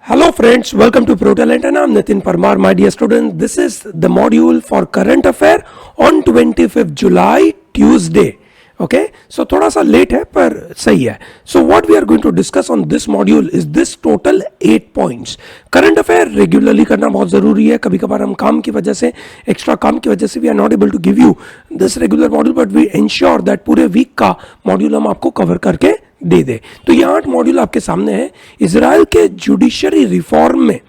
Hello friends, welcome to ProTalent and I'm Nitin Parmar. My dear students, this is the module for current affair on 25th July, Tuesday. Okay, so थोड़ा सा late है पर सही है. So what we are going to discuss on this module is this total 8 points. Current affair regularly करना बहुत ज़रूरी है. कभी कभार हम काम की वजह से, एक्स्ट्रा काम की वजह से we are not able to give you this regular module, but we ensure that पूरे वीक का मॉड्यूल हम आपको कवर करके दे दे. तो ये 8 मॉड्यूल आपके सामने है. इजराइल के जुडिशरी रिफॉर्म में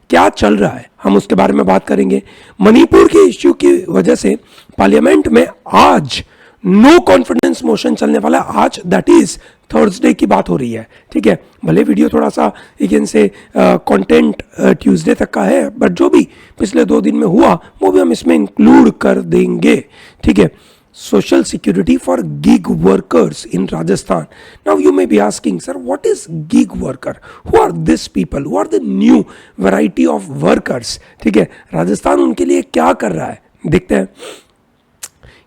क्या चल रहा है हम उसके बारे में बात करेंगे. मणिपुर के इश्यू की वजह से पार्लियामेंट में आज नो कॉन्फिडेंस मोशन चलने वाला. आज दैट इज थर्सडे की बात हो रही है. ठीक है, भले वीडियो थोड़ा सा एक से कंटेंट ट्यूसडे तक का है, बट जो भी पिछले 2 दिन में हुआ वो भी हम इसमें इंक्लूड कर देंगे. ठीक है, social security for gig workers in Rajasthan. Now you may be asking, sir, what is gig worker? Who are these people? Who are the new variety of workers? ठीक है, राजस्थान उनके लिए क्या कर रहा है देखते हैं.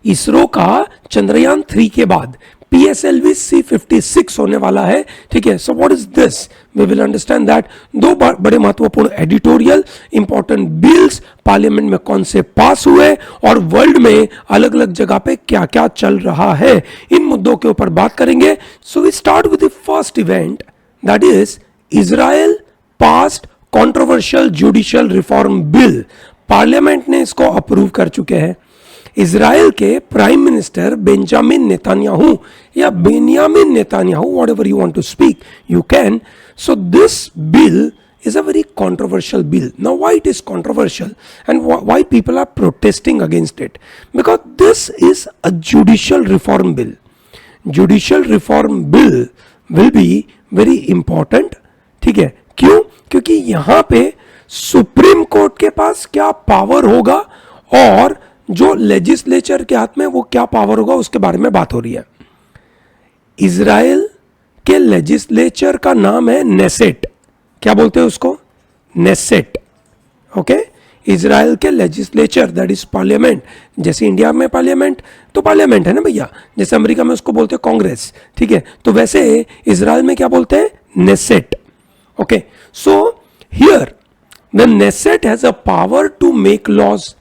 इसरो का चंद्रयान 3 के बाद PSLV C56 होने वाला है. ठीक है, so what is this? We will understand that. 2 बड़े महत्वपूर्ण एडिटोरियल इंपॉर्टेंट बिल्स पार्लियामेंट में कौन से पास हुए और वर्ल्ड में अलग अलग जगह पे क्या क्या चल रहा है, इन मुद्दों के ऊपर बात करेंगे. So we start with the first event, that is Israel passed controversial judicial reform bill. Parliament ने इसको अप्रूव कर चुके हैं. इजराइल के प्राइम मिनिस्टर बेंजामिन नेतान्याहू या Benyamin Netanyahu, whatever you want to speak, you can. So this bill is a very controversial bill. Now why it is controversial and why people are protesting against it? Because this is a judicial reform bill. Judicial reform bill will be very important. ठीक है, क्यों? क्योंकि यहां पे supreme court के पास क्या power होगा और जो लेजिस्लेचर के हाथ में वो क्या पावर होगा उसके बारे में बात हो रही है. इजराइल के लेजिस्लेचर का नाम है नेसेट. क्या बोलते हैं उसको? नेसेट. ओके, इजराइल के लेजिस्लेचर दैट इज पार्लियामेंट. जैसे इंडिया में पार्लियामेंट तो पार्लियामेंट है ना भैया, जैसे अमेरिका में उसको बोलते हैं कांग्रेस. ठीक है, तो वैसे इजराइल में क्या बोलते हैं? Knesset. Okay, so here the Knesset has a power to make laws.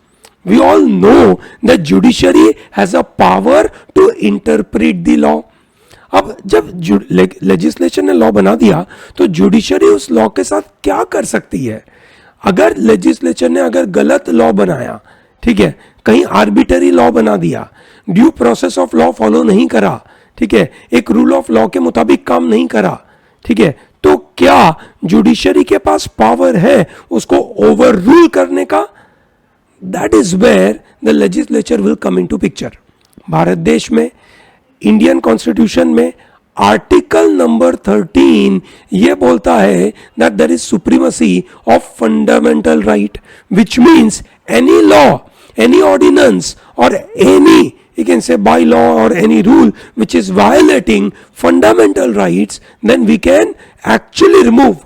We all know that judiciary has a power to interpret the law. अब जब लेजिस्लेशन ने लॉ बना दिया तो जुडिशरी उस लॉ के साथ क्या कर सकती है? अगर लेजिस्लेचर ने अगर गलत लॉ बनाया, ठीक है, कहीं आर्बिटरी लॉ बना दिया, due process of law follow नहीं करा, ठीक है, एक रूल ऑफ लॉ के मुताबिक काम नहीं करा, ठीक है, तो क्या जुडिशरी के पास पावर है उसको ओवर रूल करने का? That is where the legislature will come into picture. Bharat देश में इंडियन कॉन्स्टिट्यूशन में आर्टिकल नंबर 13 ये बोलता है that there is supremacy of fundamental right, which means any law, any ordinance or any, you can say bylaw or any rule which is violating fundamental rights, then we can actually remove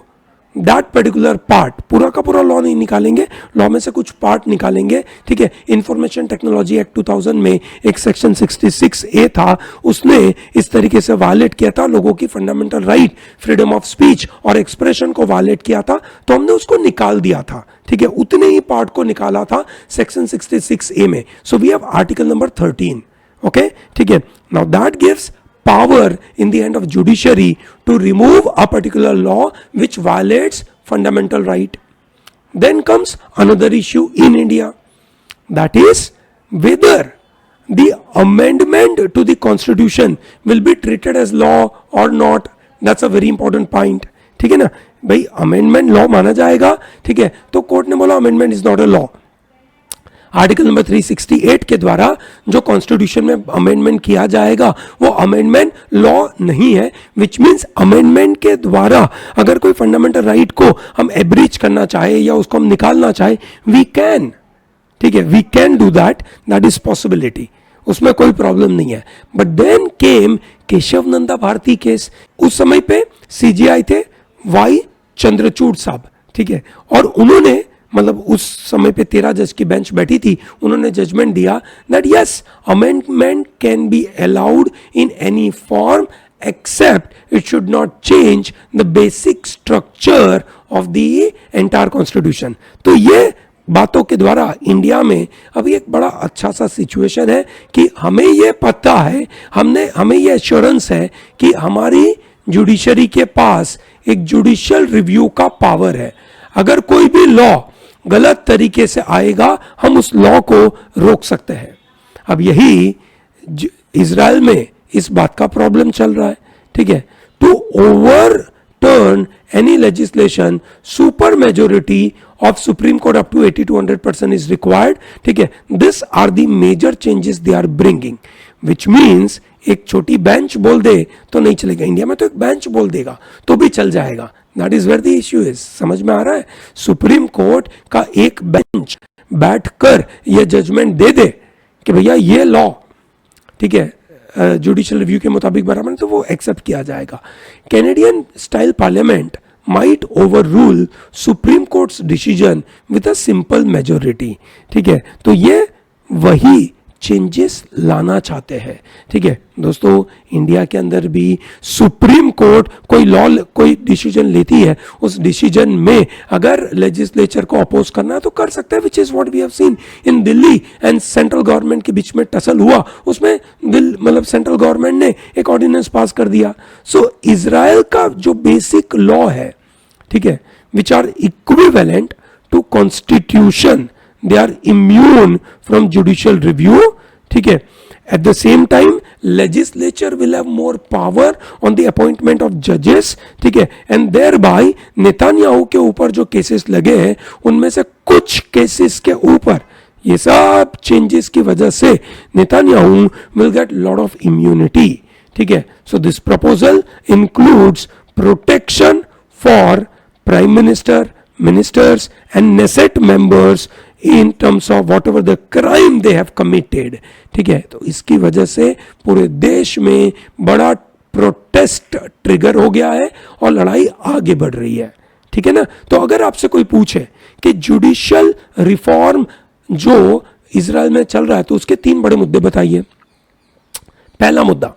that particular part. पूरा का पूरा law नहीं निकालेंगे, law में से कुछ part निकालेंगे. ठीक है, इंफॉर्मेशन टेक्नोलॉजी एक्ट 2000 में एक सेक्शन 66A था, उसने इस तरीके से वायलेट किया था लोगों की fundamental right, freedom of speech और एक्सप्रेशन को वायलेट किया था, तो हमने उसको निकाल दिया था. ठीक है, उतने ही पार्ट को निकाला था सेक्शन 66A में. So we have article number 13. Okay, ठीक है, now that gives power in the hand of judiciary to remove a particular law which violates fundamental right. Then comes another issue in India, that is whether the amendment to the constitution will be treated as law or not. That's a very important point. ठीक है ना भाई, amendment law माना जाएगा. ठीक है, तो court ने बोला amendment is not a law. Article number 368 के द्वारा जो कॉन्स्टिट्यूशन में अमेंडमेंट किया जाएगा वो अमेंडमेंट लॉ नहीं है, विच मीन्स अमेंडमेंट के द्वारा अगर कोई फंडामेंटल राइट को हम एब्रीच करना चाहे या उसको हम निकालना चाहे, वी कैन. ठीक है, we can do that, that is possibility, उसमें कोई प्रॉब्लम नहीं है. But then came Kesavananda Bharati case. उस समय पे CJI थे वाई चंद्रचूड़ साहब. ठीक है, और उन्होंने मतलब उस समय पे 13 जज की बेंच बैठी थी, उन्होंने जजमेंट दिया that yes amendment can be allowed in any form except it should not change the basic structure of the entire constitution. तो ये बातों के द्वारा इंडिया में अभी एक बड़ा अच्छा सा सिचुएशन है कि हमें ये पता है, हमें ये एश्योरेंस है कि हमारी जुडिशरी के पास एक जुडिशियल रिव्यू का पावर है. अगर कोई भी लॉ गलत तरीके से आएगा हम उस लॉ को रोक सकते हैं. अब यही इजराइल में इस बात का प्रॉब्लम चल रहा है. ठीक है, to overturn any legislation super majority of Supreme Court up to 80 to 100% is required. ठीक है, this are the major changes they are bringing, which means एक छोटी बेंच बोल दे तो नहीं चलेगा. इंडिया में तो एक बेंच बोल देगा तो भी चल जाएगा. That is where the issue is. समझ में आ रहा है? सुप्रीम कोर्ट का एक बेंच बैठकर यह जजमेंट दे दे कि भैया ये लॉ ठीक है जुडिशियल रिव्यू के मुताबिक बराबर है, तो वो एक्सेप्ट किया जाएगा. Canadian style parliament might overrule Supreme Court's decision with a simple majority. ठीक है, तो ये वही चेंजेस लाना चाहते हैं. ठीक है दोस्तों, इंडिया के अंदर भी सुप्रीम कोर्ट कोई लॉ कोई डिसीजन लेती है, उस डिसीजन में अगर लेजिस्लेचर को अपोज करना है तो कर सकते हैं, which is what we have seen in Delhi and central government के बीच में टसल हुआ. उसमें मतलब सेंट्रल गवर्नमेंट ने एक ऑर्डिनेंस पास कर दिया. सो इजराइल का जो बेसिक लॉ है, ठीक है, which are equivalent to constitution, they are immune from judicial review. ठीक है, at the same time legislature will have more power on the appointment of judges. ठीक है, and thereby नेतान्याहू के ऊपर जो केसेस लगे हैं उनमें से कुछ केसेस के ऊपर ये सब चेंजेस की वजह से Netanyahu will get lot of immunity. ठीक है, so this proposal includes protection for prime minister, ministers and Knesset members in terms of whatever the crime they have committed. ठीक है, तो इसकी वजह से पूरे देश में बड़ा प्रोटेस्ट ट्रिगर हो गया है और लड़ाई आगे बढ़ रही है. ठीक है ना. तो अगर आपसे कोई पूछे कि जुडिशियल रिफॉर्म जो इजराइल में चल रहा है तो उसके 3 बड़े मुद्दे बताइए. पहला मुद्दा,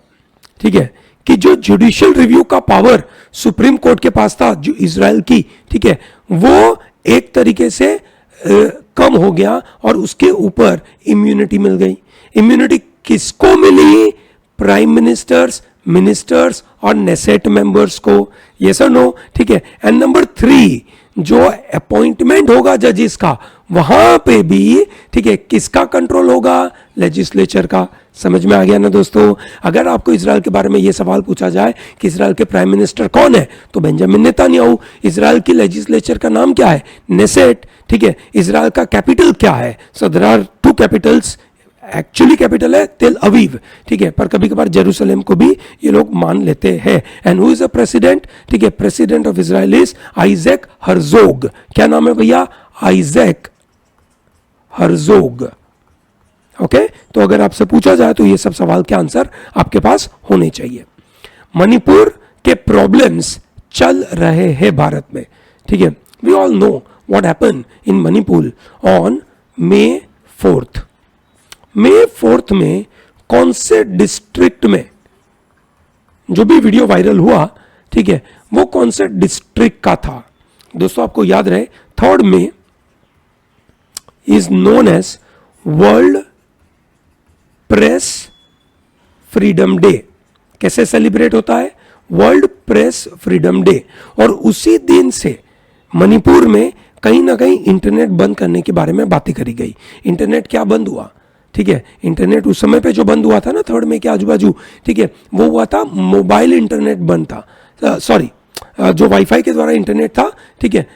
ठीक है, कि जो जुडिशियल रिव्यू का पावर सुप्रीम कोर्ट के पास था जो इजराइल की, ठीक है, वो एक तरीके से कम हो गया और उसके ऊपर इम्यूनिटी मिल गई. इम्यूनिटी किसको मिली? प्राइम मिनिस्टर्स, मिनिस्टर्स और नेसेट मेंबर्स को. यस और नो? ठीक है. एंड नंबर 3, जो अपॉइंटमेंट होगा जजेस का वहां पे भी, ठीक है, किसका कंट्रोल होगा? लेजिस्लेचर का. समझ में आ गया ना दोस्तों. अगर आपको इजराइल के बारे में यह सवाल पूछा जाए कि इजराइल के प्राइम मिनिस्टर कौन है तो बेंजामिन नेतान्याहू. इजराइल की लेजिस्लेचर का नाम क्या है? नेसेट. ठीक है. इजराइल का कैपिटल क्या है? So there are 2 capitals. Actually capital है तेल अवीव. ठीक है, पर कभी कभार जेरूसलम को भी ये लोग मान लेते हैं. And who is a president? ठीक है, president of Israel is Isaac Herzog. क्या नाम है भैया? Isaac Herzog. ओके, तो अगर आपसे पूछा जाए तो ये सब सवाल के आंसर आपके पास होने चाहिए. मणिपुर के प्रॉब्लम्स चल रहे हैं भारत में. ठीक है, we all know what happen in Manipur on May 4th. May 4th में कौन से डिस्ट्रिक्ट में जो भी वीडियो वायरल हुआ, ठीक है, वो कौन से डिस्ट्रिक्ट का था? दोस्तों आपको याद रहे 3rd May is known as world press freedom day. कैसे सेलिब्रेट होता है? World press freedom day. और उसी दिन से मणिपुर में कहीं ना कहीं इंटरनेट बंद करने के बारे में बातें करी गई. इंटरनेट क्या बंद हुआ? ठीक है, इंटरनेट उस समय पे जो बंद हुआ था ना 3rd May के आजू बाजू, ठीक है, वो हुआ था मोबाइल इंटरनेट बंद था. सॉरी, जो वाईफाई के द्वारा इंटरनेट था, ठीक है,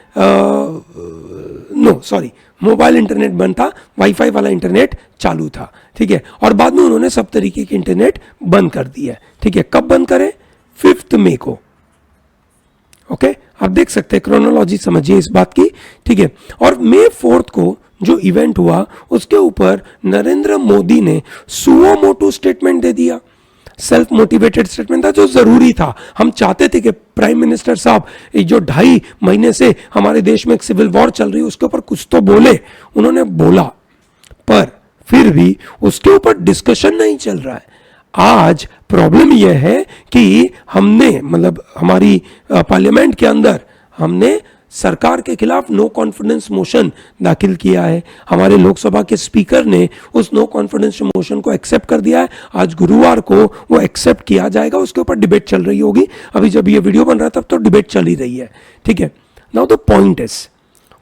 नो सॉरी, मोबाइल इंटरनेट बंद था, वाईफाई वाला इंटरनेट चालू था. ठीक है, और बाद में उन्होंने सब तरीके के इंटरनेट बंद कर दिया. ठीक है, कब बंद करें? 5th May को. ओके, आप देख सकते हैं, क्रोनोलॉजी समझिए इस बात की. ठीक है, और May 4th को जो इवेंट हुआ उसके ऊपर नरेंद्र मोदी ने सुओ मोटो स्टेटमेंट दे दिया. सेल्फ मोटिवेटेड स्टेटमेंट था जो जरूरी था. हम चाहते थे कि प्राइम मिनिस्टर साहब जो 2.5 महीने से हमारे देश में एक सिविल वॉर चल रही है उसके ऊपर कुछ तो बोले. उन्होंने बोला, पर फिर भी उसके ऊपर डिस्कशन नहीं चल रहा है. आज प्रॉब्लम यह है कि हमने मतलब हमारी पार्लियामेंट के अंदर हमने सरकार के खिलाफ नो कॉन्फिडेंस मोशन दाखिल किया है। हमारे लोकसभा के स्पीकर ने उस नो कॉन्फिडेंस मोशन को एक्सेप्ट कर दिया है। आज गुरुवार को वो एक्सेप्ट किया जाएगा, उसके ऊपर डिबेट चल रही होगी। अभी जब ये वीडियो बन रहा था तब तो डिबेट चल ही रही है, ठीक है। नाउ द पॉइंट इज,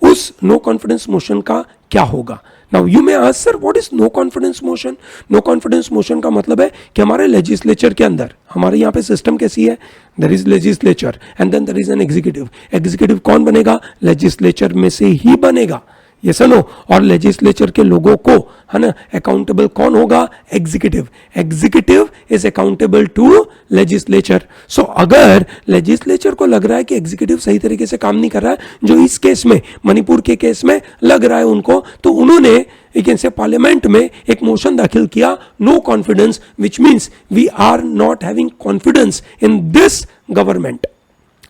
उस नो कॉन्फिडेंस मोशन का क्या होगा? Now you may ask sir what is no confidence motion? No confidence motion का मतलब है कि हमारे लेजिस्लेचर के अंदर, हमारे यहाँ पे सिस्टम कैसी है, there is legislature and then there is an executive. Executive कौन बनेगा? लेजिस्लेचर में से ही बनेगा, ये सुनो। और लेजिस्लेचर के लोगों को, है ना, अकाउंटेबल कौन होगा? Executive. Executive is accountable to legislature. So अगर लेजिस्लेचर को लग रहा है कि एग्जीक्यूटिव सही तरीके से काम नहीं कर रहा है, जो इस केस में, मणिपुर के केस में लग रहा है उनको, तो उन्होंने से पार्लियामेंट में एक मोशन दाखिल किया, no confidence, which means we are not having confidence in this government,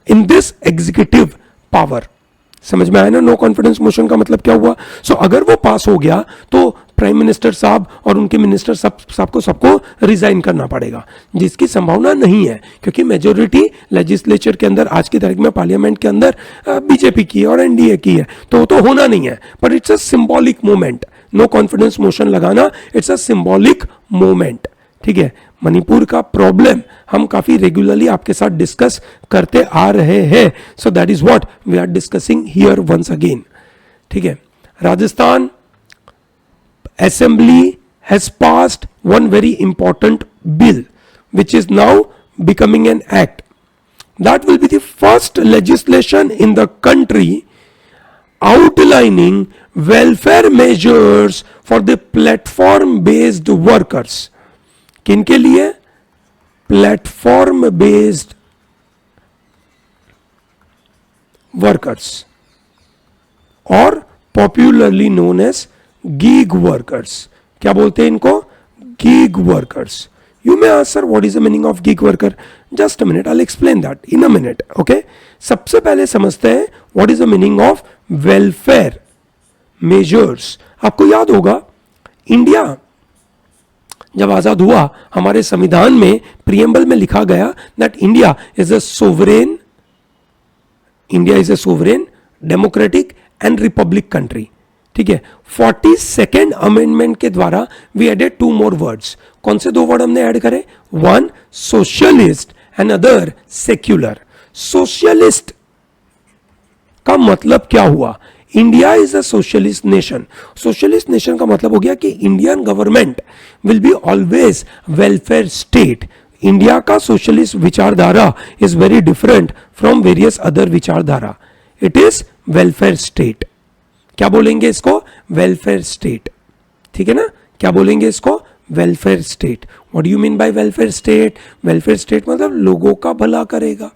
in this executive power. समझ में आया ना नो कॉन्फिडेंस मोशन का मतलब क्या हुआ? सो अगर वो पास हो गया तो प्राइम मिनिस्टर साहब और उनके मिनिस्टर सबको रिजाइन करना पड़ेगा, जिसकी संभावना नहीं है, क्योंकि मेजोरिटी लेजिस्लेचर के अंदर आज की तारीख में पार्लियामेंट के अंदर बीजेपी की है और एनडीए की है, तो वो तो होना नहीं है। पर it's a symbolic moment, no confidence motion लगाना इट्स अ सिंबॉलिक मोमेंट, ठीक है। मणिपुर का प्रॉब्लम हम काफी रेगुलरली आपके साथ डिस्कस करते आ रहे हैं, so that is what we are discussing here once again, ठीक है। Rajasthan assembly has passed one very important bill which is now becoming an act. That will be the first legislation in the country outlining welfare measures for the platform based workers. किनके लिए? Platform based workers, और popularly known as gig workers. क्या बोलते हैं इनको? Gig workers. You may ask, sir, what is the meaning of gig worker? Just a minute, I'll explain that in a minute, okay? सबसे पहले समझते हैं what is the meaning of welfare measures. आपको याद होगा, इंडिया जब आजाद हुआ, हमारे संविधान में प्रियम्बल में लिखा गया that India is a sovereign, democratic and republic country, ठीक है। 42nd अमेंडमेंट के द्वारा वी एडेड 2 more वर्ड्स। कौन से 2 वर्ड हमने ऐड करे? One socialist and other secular. Socialist का मतलब क्या हुआ? India is a socialist nation. Socialist nation का मतलब हो गया कि Indian government will be always welfare state. India का सोशलिस्ट विचारधारा is very different from various other विचारधारा। It is welfare state. क्या बोलेंगे इसको? वेलफेयर स्टेट, ठीक है ना। क्या बोलेंगे इसको? Welfare state. What do you mean by welfare state? Welfare state मतलब लोगों का भला करेगा,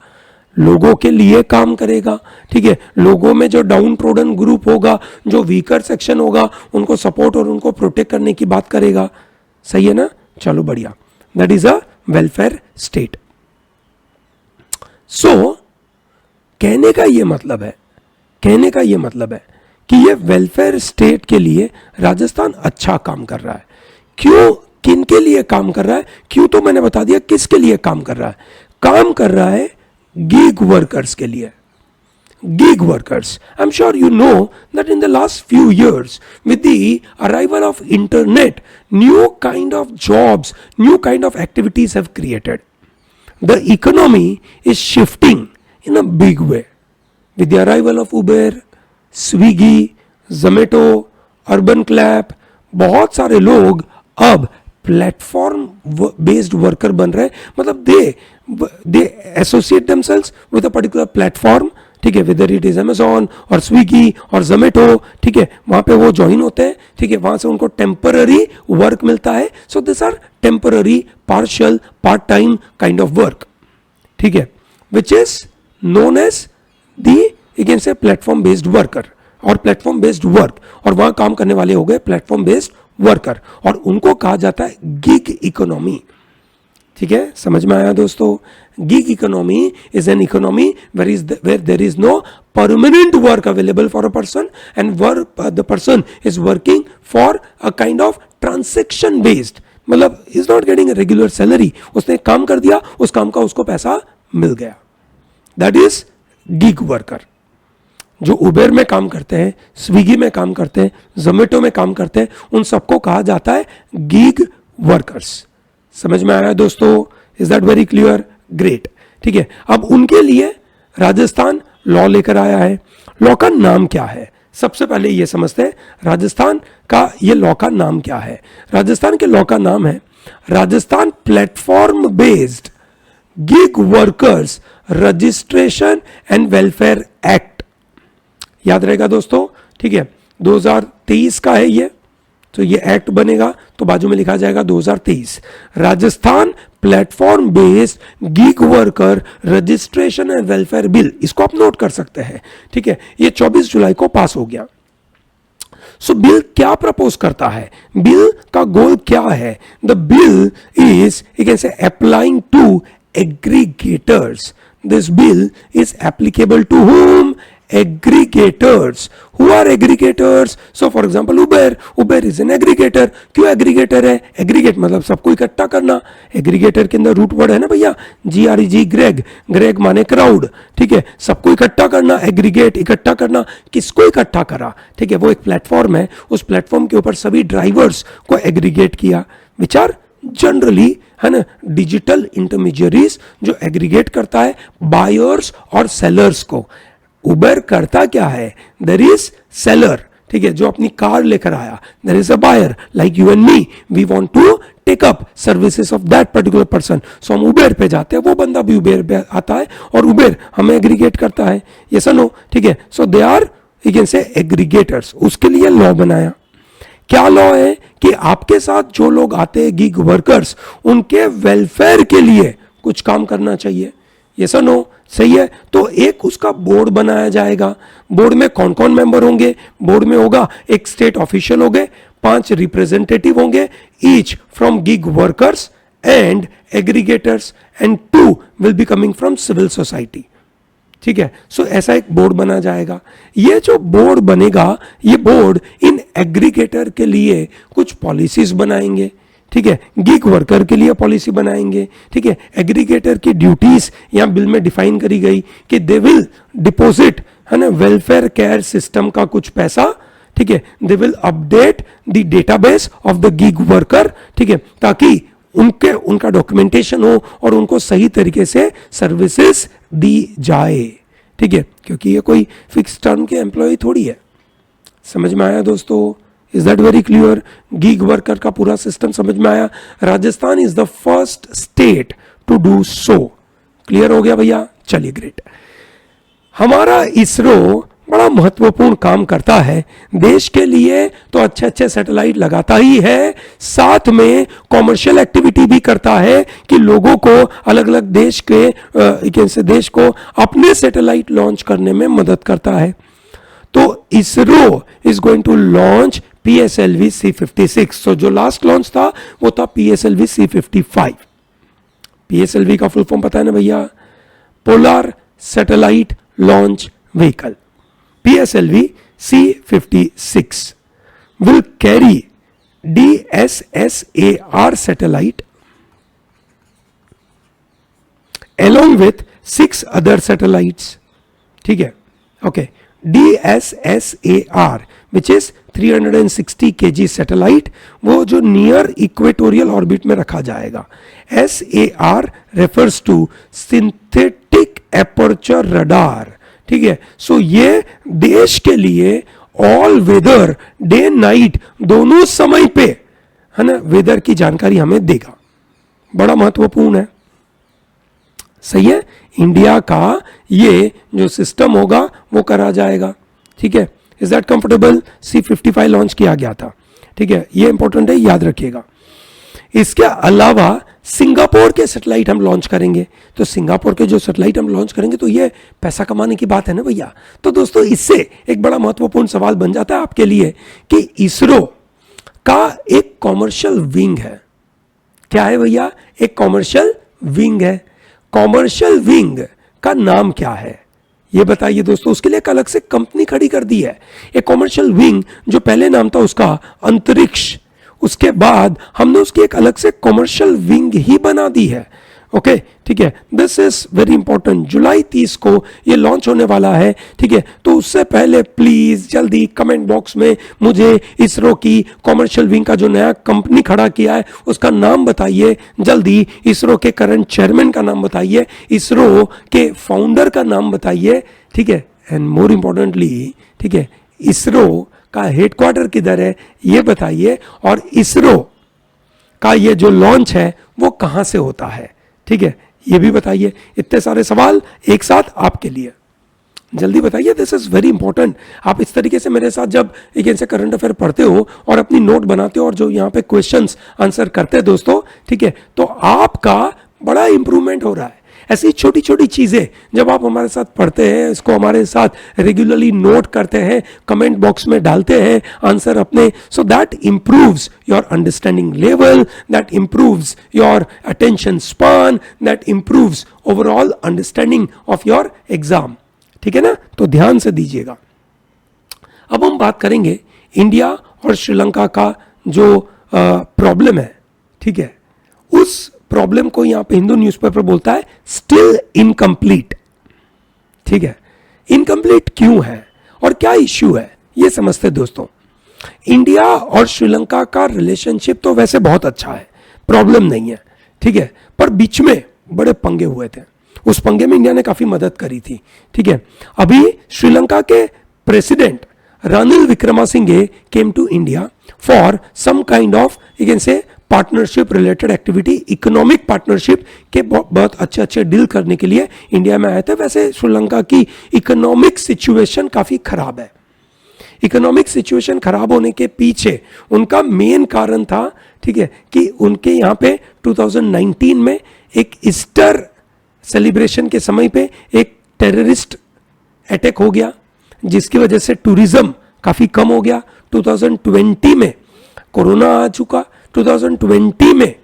लोगों के लिए काम करेगा, ठीक है। लोगों में जो डाउन ट्रोडन ग्रुप होगा, जो वीकर सेक्शन होगा, उनको सपोर्ट और उनको प्रोटेक्ट करने की बात करेगा। सही है ना? चलो बढ़िया, that is a welfare state. So कहने का ये मतलब है कि ये वेलफेयर स्टेट के लिए राजस्थान अच्छा काम कर रहा है। क्यों? किन के लिए काम कर रहा है? क्यों तो मैंने बता दिया, किसके लिए काम कर रहा है? काम कर रहा है gig workers के लिए। Gig workers, I'm sure you know that in the last few years with the arrival of internet, new kind of jobs, new kind of activities have created. The economy is shifting in a big way with the arrival of Uber, Swiggy, Zomato, Urban Clap। बहुत सारे लोग अब platform based worker बन रहे हैं, मतलब they associate themselves with a particular platform, ठीक है, वेदर इट इज अमेजॉन और स्विगी और जोमेटो, ठीक है, वहां पे वो ज्वाइन होते हैं, ठीक है, वहां से उनको टेम्पररी वर्क मिलता है। So this are temporary, partial, part time kind of work, ठीक है, which is known as the again say platform based worker और प्लेटफॉर्म बेस्ड वर्क, और वहां काम करने वाले हो गए प्लेटफॉर्म बेस्ड वर्कर, और उनको कहा जाता है गिग इकोनॉमी। ठीक है, समझ में आया दोस्तों? Gig economy is an economy where there is no permanent work available for a person, and the person is working for a kind of transaction based, मतलब is not getting regular salary, उसने काम कर दिया, उस काम का उसको पैसा मिल गया, दैट इज गिग वर्कर। जो उबेर में काम करते हैं, स्विगी में काम करते हैं, जोमेटो में काम करते हैं, उन सबको कहा जाता है गिग वर्कर्स। समझ में आया दोस्तों? Is that very clear? Great. ठीक है, अब उनके लिए राजस्थान लॉ लेकर आया है। लॉ का नाम क्या है? सबसे पहले ये समझते हैं राजस्थान का ये लॉ का नाम क्या है। राजस्थान के लॉ का नाम है Rajasthan platform based gig workers registration and welfare act. याद रहेगा दोस्तों, ठीक है, 2023 का है ये, तो ये एक्ट बनेगा तो बाजू में लिखा जाएगा 2023 Rajasthan platform based gig worker registration and welfare bill. इसको आप नोट कर सकते हैं। ठीक है, ये 24 जुलाई को पास हो गया। सो बिल क्या प्रपोज करता है? बिल का गोल क्या है? The bill is you can say applying to aggregators. This bill is applicable to whom? Aggregators. Who are aggregators? So for example Uber is an aggregator. क्यों aggregator है? aggregate मतलब सबको इकट्ठा करना। aggregator के अंदर रूट वर्ड है ना भैया, GREG, ग्रेग माने क्राउड। ठीक है, सबको इकट्ठा करना, एग्रीगेट इकट्ठा करना। किसको इकट्ठा करा? ठीक है, वो एक प्लेटफॉर्म है, उस प्लेटफॉर्म के ऊपर सभी ड्राइवर्स को एग्रीगेट किया, विच आर जनरली है ना डिजिटल इंटरमीडियरीज, जो एग्रीगेट करता है बायर्स और सेलर्स को। उबर करता क्या है? देयर इज सेलर, ठीक है, जो अपनी कार लेकर आया, there is a buyer like you and me, we want to take up services of that particular person, so हम उबेर पे जाते हैं, वो बंदा भी उबेर पे आता है और उबेर हमें एग्रीगेट करता है। ये सुनो, ठीक है, so they are you can say aggregators. उसके लिए लॉ बनाया। क्या लॉ है? कि आपके साथ जो लोग आते हैं गिग वर्कर्स, उनके वेलफेयर के लिए कुछ काम करना चाहिए। ये सुनो, सही है, तो एक उसका बोर्ड बनाया जाएगा। बोर्ड में कौन कौन मेंबर होंगे? बोर्ड में होगा एक स्टेट ऑफिशियल होंगे, 5 रिप्रेजेंटेटिव होंगे, each from gig workers and aggregators, and 2 will be coming from civil society. ठीक है, सो ऐसा एक बोर्ड बना जाएगा। ये जो बोर्ड बनेगा, ये बोर्ड इन एग्रीगेटर के लिए कुछ पॉलिसीज बनाएंगे। ठीक है, गिग वर्कर के लिए पॉलिसी बनाएंगे। ठीक है, एग्रीगेटर की ड्यूटीज यहां बिल में डिफाइन करी गई कि दे विल डिपॉजिट, है ना, वेलफेयर केयर सिस्टम का कुछ पैसा। ठीक है, they will update the database of the gig worker. ठीक है, ताकि उनका डॉक्यूमेंटेशन हो और उनको सही तरीके से सर्विसेज दी जाए। ठीक है, क्योंकि ये कोई फिक्स टर्म के एम्प्लॉय थोड़ी है। समझ में आया दोस्तों? Is that very clear? Gig worker का पूरा सिस्टम समझ में आया? Rajasthan is the first state to do so. Clear हो गया भैया? चलिए, ग्रेट। हमारा इसरो बड़ा महत्वपूर्ण काम करता है देश के लिए, तो अच्छे अच्छे सैटेलाइट लगाता ही है, साथ में कॉमर्शियल एक्टिविटी भी करता है कि लोगों को अलग अलग देश के देश को अपने सैटेलाइट लॉन्च करने में मदद करता है। तो ISRO is going to launch PSLV C56। So जो लास्ट लॉन्च था वो था PSLV C55। PSLV का फुल फॉर्म पता है ना भैया? Polar satellite launch vehicle. PSLV C56 will carry DSSAR satellite along with 6 other satellites. ठीक है, okay, DSSAR which is 360 kg satellite, वो जो नियर इक्वेटोरियल ऑर्बिट में रखा जाएगा। SAR refers to synthetic aperture radar। ठीक है, सो ये देश के लिए ऑल वेदर, डे नाइट दोनों समय पे, है ना, वेदर की जानकारी हमें देगा। बड़ा महत्वपूर्ण है। सही है, इंडिया का ये जो सिस्टम होगा वो करा जाएगा। ठीक है, is that comfortable? C55 launch किया गया था। ठीक है, ये इंपॉर्टेंट है, याद रखिएगा। इसके अलावा सिंगापुर के सैटेलाइट हम लॉन्च करेंगे। तो सिंगापुर के जो सैटेलाइट हम लॉन्च करेंगे, तो ये पैसा कमाने की बात है ना भैया। तो दोस्तों, इससे एक बड़ा महत्वपूर्ण सवाल बन जाता है आपके लिए कि इसरो का एक कॉमर्शियल विंग है। क्या है भैया? एक कॉमर्शियल विंग है। कॉमर्शियल विंग का नाम क्या है ये बताइए दोस्तों। उसके लिए एक अलग से कंपनी खड़ी कर दी है। एक कॉमर्शियल विंग, जो पहले नाम था उसका अंतरिक्ष, उसके बाद हमने उसकी एक अलग से कॉमर्शियल विंग ही बना दी है। ओके ठीक है, दिस इज वेरी इंपॉर्टेंट। जुलाई 30 को ये लॉन्च होने वाला है। ठीक है, तो उससे पहले प्लीज जल्दी कमेंट बॉक्स में मुझे इसरो की कॉमर्शियल विंग का जो नया कंपनी खड़ा किया है उसका नाम बताइए, जल्दी इसरो के करंट चेयरमैन का नाम बताइए, इसरो के फाउंडर का नाम बताइए। ठीक है, एंड मोर इंपॉर्टेंटली ठीक है, इसरो का हेडक्वार्टर किधर है ये बताइए, और इसरो का ये जो लॉन्च है वो कहां से होता है। ठीक है, ये भी बताइए। इतने सारे सवाल एक साथ आपके लिए, जल्दी बताइए, दिस इज वेरी इंपॉर्टेंट। आप इस तरीके से मेरे साथ जब एक ऐसे करंट अफेयर पढ़ते हो और अपनी नोट बनाते हो और जो यहाँ पे क्वेश्चंस आंसर करते हैं दोस्तों, ठीक है, तो आपका बड़ा इंप्रूवमेंट हो रहा है। ऐसी छोटी छोटी चीजें जब आप हमारे साथ पढ़ते हैं, इसको हमारे साथ रेगुलरली नोट करते हैं, कमेंट बॉक्स में डालते हैं आंसर अपने, so that improves your understanding level, that improves your attention span, that improves overall understanding of your exam. ठीक है ना, तो ध्यान से दीजिएगा। अब हम बात करेंगे इंडिया और श्रीलंका का जो प्रॉब्लम है। ठीक है, उस प्रॉब्लम को यहां पे हिंदू न्यूज़पेपर बोलता है स्टिल इनकम्प्लीट। ठीक है, इनकम्प्लीट क्यों है और क्या इश्यू है ये समझते दोस्तों। इंडिया और श्रीलंका का रिलेशनशिप तो वैसे बहुत अच्छा है, प्रॉब्लम नहीं है। ठीक है, पर बीच में बड़े पंगे हुए थे, उस पंगे में इंडिया ने काफी मदद करी थी। ठीक है, अभी श्रीलंका के president Ranil Wickremesinghe came to India for some kind of you can say partnership related activity, economic partnership के बहुत अच्छे अच्छे डील करने के लिए इंडिया में आए थे। वैसे श्रीलंका की इकोनॉमिक सिचुएशन काफी खराब है। इकोनॉमिक सिचुएशन खराब होने के पीछे उनका मेन कारण था, ठीक है, कि उनके यहाँ पे 2019 में एक ईस्टर सेलिब्रेशन के समय पे एक टेररिस्ट अटैक हो गया, जिसकी वजह से टूरिज्म काफी कम हो गया। 2020 में कोरोना आ चुका, 2020 में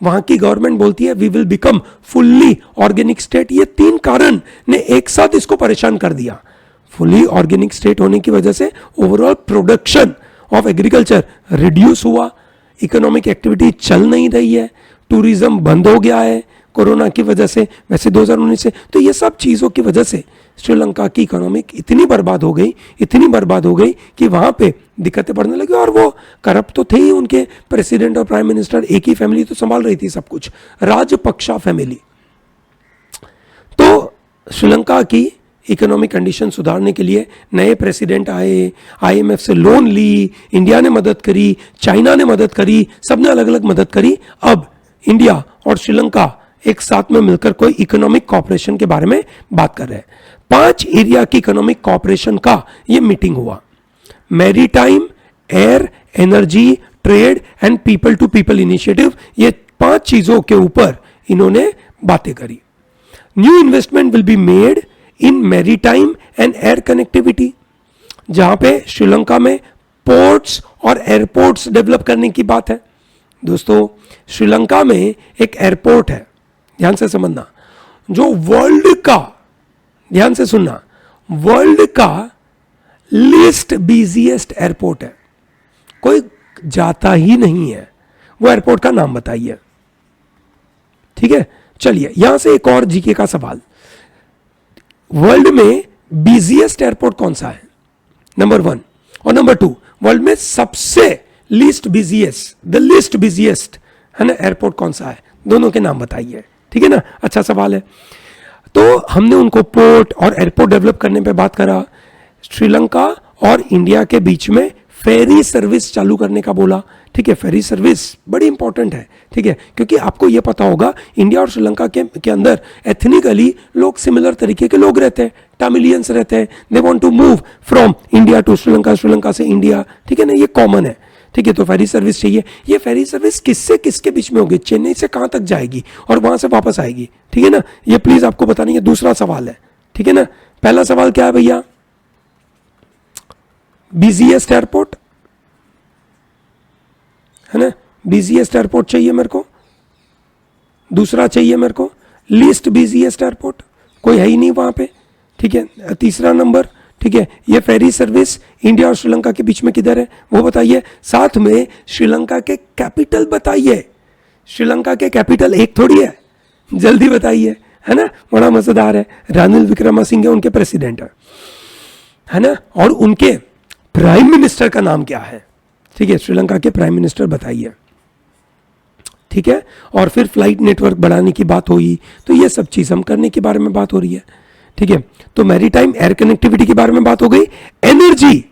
वहां की गवर्नमेंट बोलती है we will become fully organic state. ये तीन कारण ने एक साथ इसको परेशान कर दिया। फुल्ली ऑर्गेनिक स्टेट होने की वजह से overall production of agriculture reduce हुआ, इकोनॉमिक एक्टिविटी चल नहीं रही है, टूरिज्म बंद हो गया है कोरोना की वजह से, वैसे 2019 से। तो ये सब चीजों की वजह से श्रीलंका की इकोनॉमिक इतनी बर्बाद हो गई कि वहां पे दिक्कतें बढ़ने लगी। और वो करप्ट तो थे ही, उनके प्रेसिडेंट और प्राइम मिनिस्टर एक ही फैमिली तो संभाल रही थी सब कुछ, राजपक्षा फैमिली। तो श्रीलंका की इकोनॉमिक कंडीशन सुधारने के लिए नए प्रेसिडेंट आए, आईएमएफ से लोन ली, इंडिया ने मदद करी, चाइना ने मदद करी, सबने अलग अलग मदद करी। अब इंडिया और श्रीलंका एक साथ में मिलकर कोई इकोनॉमिक कॉपरेशन के बारे में बात कर रहे हैं। 5 एरिया की इकोनॉमिक कॉपरेशन का ये मीटिंग हुआ। Maritime, air, energy, trade and people to people initiative, ये 5 चीजों के ऊपर इन्होंने बातें करी। New investment will be made in maritime and air connectivity, जहां पे श्रीलंका में पोर्ट्स और एयरपोर्ट्स डेवलप करने की बात है। दोस्तों, श्रीलंका में एक एयरपोर्ट है, ध्यान से समझना, जो वर्ल्ड का, ध्यान से सुनना, वर्ल्ड का लिस्ट बिजिएस्ट एयरपोर्ट है, कोई जाता ही नहीं है। वो एयरपोर्ट का नाम बताइए। ठीक है, चलिए यहां से एक और जीके का सवाल, वर्ल्ड में बिजिएस्ट एयरपोर्ट कौन सा है, नंबर 1, और नंबर 2 वर्ल्ड में सबसे लिस्ट बिजिएस्ट है ना एयरपोर्ट कौन सा है, दोनों के नाम बताइए। ठीक है ना, अच्छा सवाल है। तो हमने उनको पोर्ट और एयरपोर्ट डेवलप करने पे बात करा। श्रीलंका और इंडिया के बीच में फेरी सर्विस चालू करने का बोला। ठीक है, फेरी सर्विस बड़ी इंपॉर्टेंट है। ठीक है, क्योंकि आपको यह पता होगा इंडिया और श्रीलंका के अंदर एथनिकली लोग सिमिलर तरीके के लोग रहते हैं, टामिलियंस रहते हैं, they want to move from India to Sri Lanka, Sri Lanka से इंडिया। ठीक है ना, ये कॉमन है। ठीक है, तो फेरी सर्विस चाहिए। ये फेरी सर्विस किससे किसके बीच में होगी, चेन्नई से कहां तक जाएगी और वहां से वापस आएगी। ठीक है ना, ये प्लीज आपको बतानी है। दूसरा सवाल है, ठीक है ना, पहला सवाल क्या है भैया, बिजिएस्ट एयरपोर्ट है ना, बिजिएस्ट एयरपोर्ट चाहिए मेरे को। दूसरा चाहिए मेरे को लीस्ट बिजिएस्ट एयरपोर्ट, कोई है ही नहीं वहां पे। ठीक है, तीसरा नंबर, ठीक है, ये फेरी सर्विस इंडिया और श्रीलंका के बीच में किधर है वो बताइए, साथ में श्रीलंका के कैपिटल बताइए। श्रीलंका के कैपिटल एक थोड़ी है, जल्दी बताइए, है ना, बड़ा मजेदार है। रानिल विक्रमसिंघे उनके प्रेसिडेंट है ना, और उनके प्राइम मिनिस्टर का नाम क्या है, ठीक है, श्रीलंका के प्राइम मिनिस्टर बताइए, ठीक है। और फिर फ्लाइट नेटवर्क बढ़ाने की बात हुई, तो ये सब चीज हम करने के बारे में बात हो रही है, ठीक है। तो मैरीटाइम एयर कनेक्टिविटी के बारे में बात हो गई, एनर्जी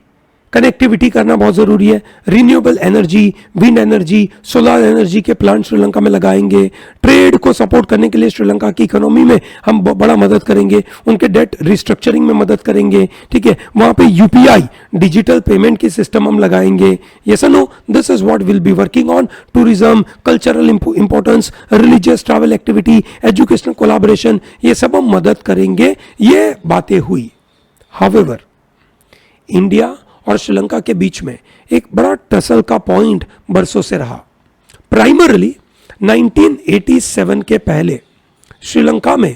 कनेक्टिविटी करना बहुत जरूरी है, renewable energy, wind energy, solar energy के प्लांट श्रीलंका में लगाएंगे, ट्रेड को सपोर्ट करने के लिए श्रीलंका की इकोनॉमी में हम बड़ा मदद करेंगे, उनके डेट रिस्ट्रक्चरिंग में मदद करेंगे, ठीक है, वहां पे यूपीआई डिजिटल पेमेंट की सिस्टम हम लगाएंगे। Yes no, this is what will be working on. Tourism, cultural importance, religious travel activity, educational collaboration, ये सब हम मदद करेंगे, ये बातें हुई। हाउएवर, इंडिया और श्रीलंका के बीच में एक बड़ा टसल का पॉइंट बरसों से रहा। प्राइमरली 1987 के पहले श्रीलंका में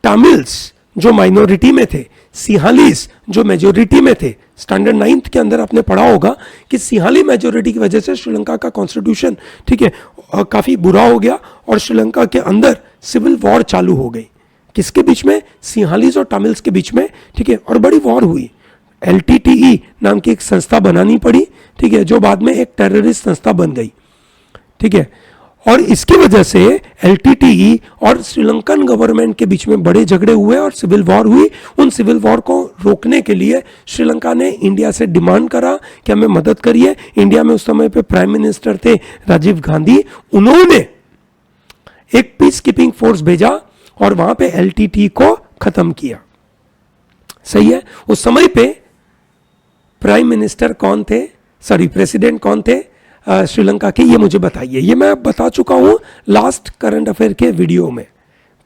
तमिल्स जो माइनॉरिटी में थे, सिंहालीस जो मेजोरिटी में थे। स्टैंडर्ड 9th के अंदर आपने पढ़ा होगा कि सिंहाली मेजोरिटी की वजह से श्रीलंका का कॉन्स्टिट्यूशन, ठीक है, काफी बुरा हो गया और श्रीलंका के अंदर सिविल वॉर चालू हो गई। किसके बीच में? सिंहालीस और तमिल्स के बीच में, ठीक है, और बड़ी वॉर हुई। LTTE नाम की एक संस्था बनानी पड़ी, ठीक है, जो बाद में एक टेररिस्ट संस्था बन गई, ठीक है। और इसकी वजह से LTTE और श्रीलंकन गवर्नमेंट के बीच में बड़े झगड़े हुए और सिविल वॉर हुई। उन सिविल वॉर को रोकने के लिए श्रीलंका ने इंडिया से डिमांड करा कि हमें मदद करिए। इंडिया में उस समय पे प्राइम मिनिस्टर थे राजीव गांधी, उन्होंने एक पीस कीपिंग फोर्स भेजा और वहां पे LTTE को खत्म किया। सही है। उस समय पे प्राइम मिनिस्टर कौन थे, सॉरी प्रेसिडेंट कौन थे श्रीलंका के, ये मुझे बताइए। ये मैं बता चुका हूं लास्ट करंट अफेयर के वीडियो में,